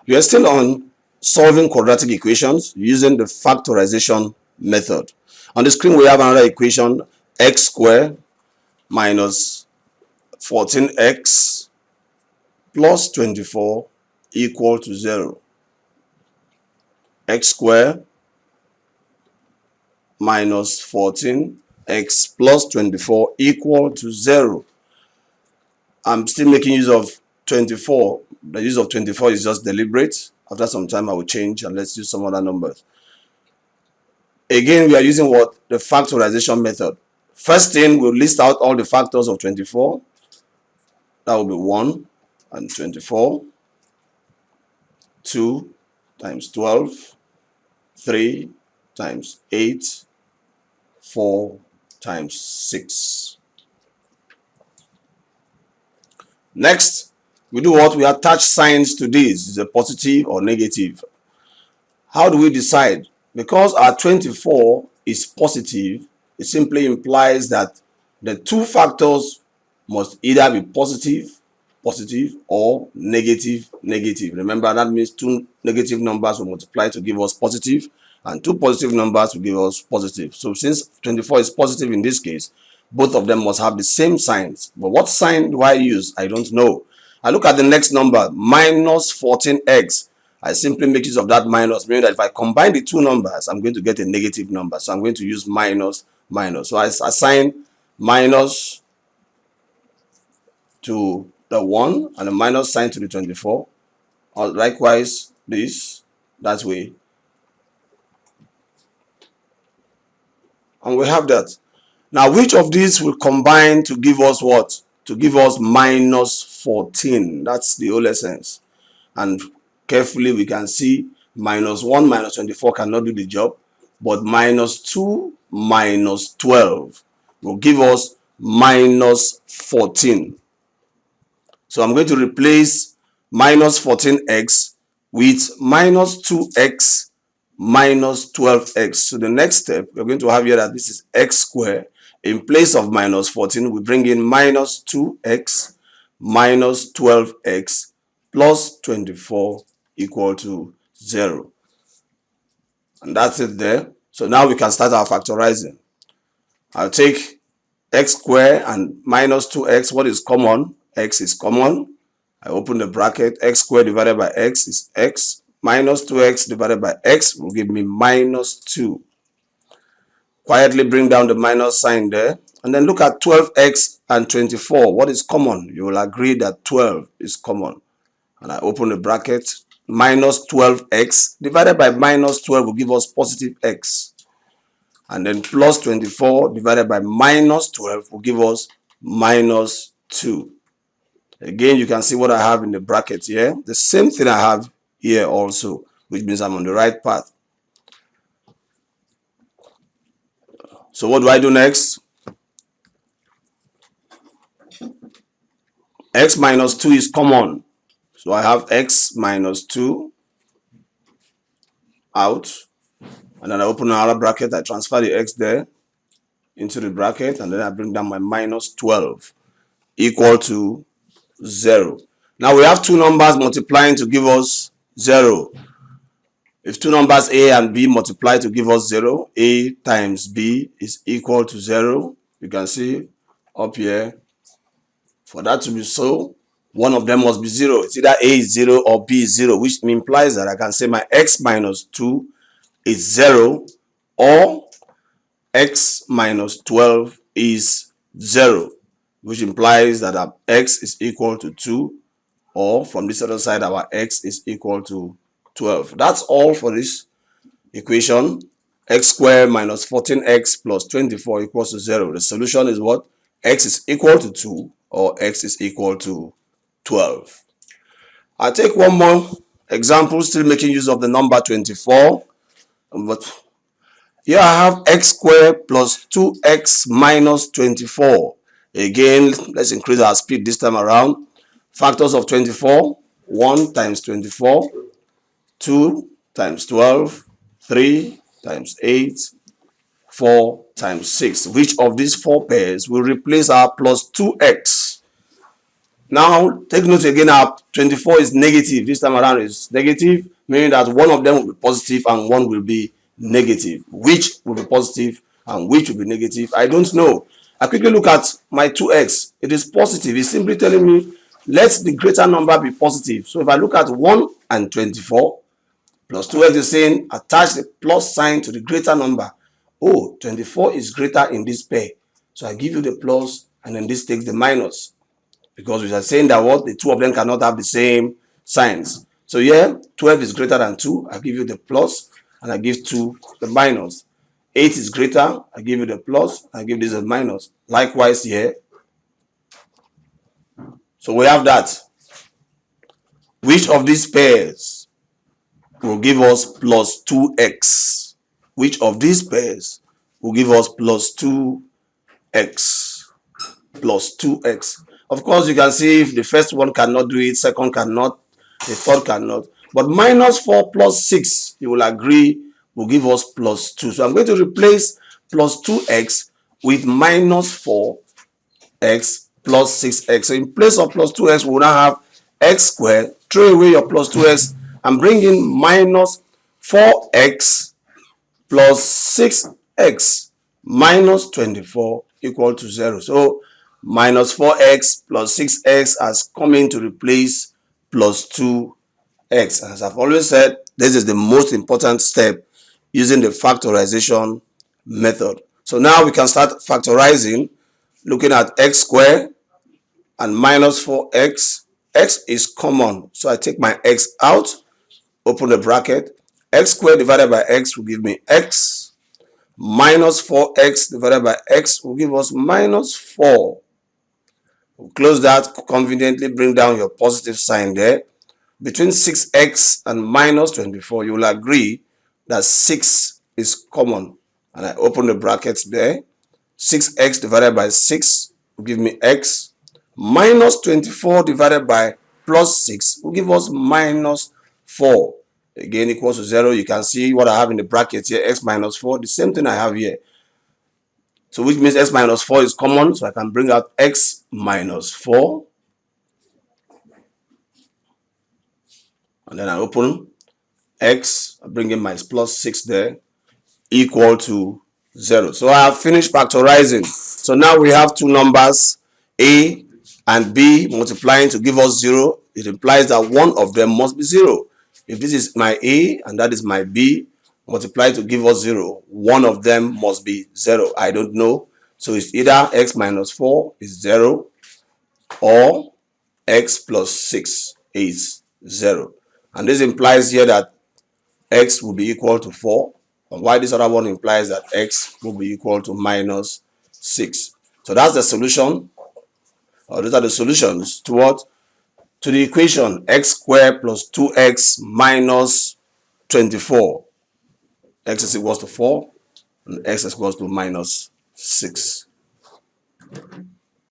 We are still on solving quadratic equations using the factorization method. On the screen, we have another equation, x squared minus 14x plus 24 equal to 0. X squared minus 14x plus 24 equal to 0. I'm still making use of 24. The use of 24 is just deliberate. After some time, I will change and let's use some other numbers. Again, we are using what? The factorization method. First thing, we'll list out all the factors of 24. That will be 1 and 24. 2 times 12. 3 times 8. 4 times 6. Next, we do what? We attach signs to this. Is a positive or negative? How do we decide? Because our 24 is positive, it simply implies that the two factors must either be positive, or negative, negative. Remember, that means two negative numbers will multiply to give us positive, and two positive numbers will give us positive. So since 24 is positive in this case, both of them must have the same signs. But what sign do I use? I don't know. I look at the next number, minus 14x. I simply make use of that minus, meaning that if I combine the two numbers, I'm going to get a negative number. So I'm going to use minus, minus. So I assign minus to the 1 and a minus sign to the 24. Or likewise, that way. And we have that. Now, which of these will combine to give us what? To give us minus 14. That's the whole essence. And carefully, we can see minus 1 minus 24 cannot do the job. But minus 2 minus 12 will give us minus 14. So I'm going to replace minus 14x with minus 2x minus 12x. So the next step, we're going to have here that this is x squared. In place of minus 14, we bring in minus 2x minus 12x plus 24 equal to 0. And that's it there. So now we can start our factorizing. I'll take x squared and minus 2x. What is common? X is common. I open the bracket. X squared divided by x is x. Minus 2x divided by x will give me minus 2. Quietly bring down the minus sign there. And then look at 12x and 24. What is common? You will agree that 12 is common. And I open the bracket. Minus 12x divided by minus 12 will give us positive x. And then plus 24 divided by minus 12 will give us minus 2. Again, you can see what I have in the bracket here. The same thing I have here also, which means I'm on the right path. So what do I do next? X minus 2 is common. So I have x minus 2 out. And then I open another bracket. I transfer the x there into the bracket. And then I bring down my minus 12 equal to 0. Now we have two numbers multiplying to give us 0. If two numbers a and b multiply to give us 0, a times b is equal to 0. You can see up here, for that to be so, one of them must be 0. It's either a is 0 or b is 0, which implies that I can say my x minus 2 is 0 or x minus 12 is 0, which implies that our x is equal to 2, or from this other side, our x is equal to 12. That's all for this equation. X squared minus 14x plus 24 equals to 0. The solution is what? X is equal to 2 or x is equal to 12. I'll take one more example, still making use of the number 24. But here I have x squared plus 2x minus 24. Again, let's increase our speed this time around. Factors of 24, 1 times 24, 2 times 12, 3 times 8, 4 times 6. Which of these four pairs will replace our plus 2x? Now, take note again, our 24 is negative. This time around is negative, meaning that one of them will be positive and one will be negative. Which will be positive and which will be negative, I don't know. I quickly look at my 2x. It is positive. It's simply telling me let the greater number be positive. So if I look at 1 and 24, plus 2x is saying attach the plus sign to the greater number. Oh, 24 is greater in this pair. So I give you the plus and then this takes the minus. Because we are saying that what the two of them cannot have the same signs. So here, 12 is greater than 2. I give you the plus and I give 2 the minus. 8 is greater. I give you the plus. I give this a minus. Likewise here. So we have that. Which of these pairs will give us plus 2x? Which of these pairs will give us plus 2x? Plus 2x. Of course, you can see if the first one cannot do it, second cannot, the third cannot. But minus 4 plus 6, you will agree, will give us plus 2. So I'm going to replace plus 2x with minus 4x plus 6x. So in place of plus 2x, we will now have x squared. Throw away your plus 2x and bring in minus 4x plus 6x minus 24 equal to 0. So minus 4x plus 6x has come in to replace plus 2x. As I've always said, this is the most important step using the factorization method. So now we can start factorizing, looking at x squared and minus 4x. X is common, so I take my x out, open the bracket. X squared divided by x will give me x. Minus 4x divided by x will give us minus 4. We'll close that, conveniently bring down your positive sign there. Between 6x and minus 24, you will agree that 6 is common. And I open the brackets there. 6x divided by 6 will give me x. Minus 24 divided by plus 6 will give us minus 4. Again, equals to 0. You can see what I have in the bracket here, x minus 4. The same thing I have here. So which means x minus 4 is common. So I can bring out x minus 4. And then I open x, I bring in my plus 6 there, equal to 0. So I have finished factorizing. So now we have two numbers, a and b, multiplying to give us 0. It implies that one of them must be 0. If this is my a and that is my b, multiply to give us 0, one of them must be 0. I don't know. So it's either x minus 4 is 0 or x plus 6 is 0. And this implies here that x will be equal to 4. And why this other one implies that x will be equal to minus 6. So that's the solution, or these are the solutions to what? To the equation x squared plus 2x minus 24. X is equals to 4 and x is equals to minus 6.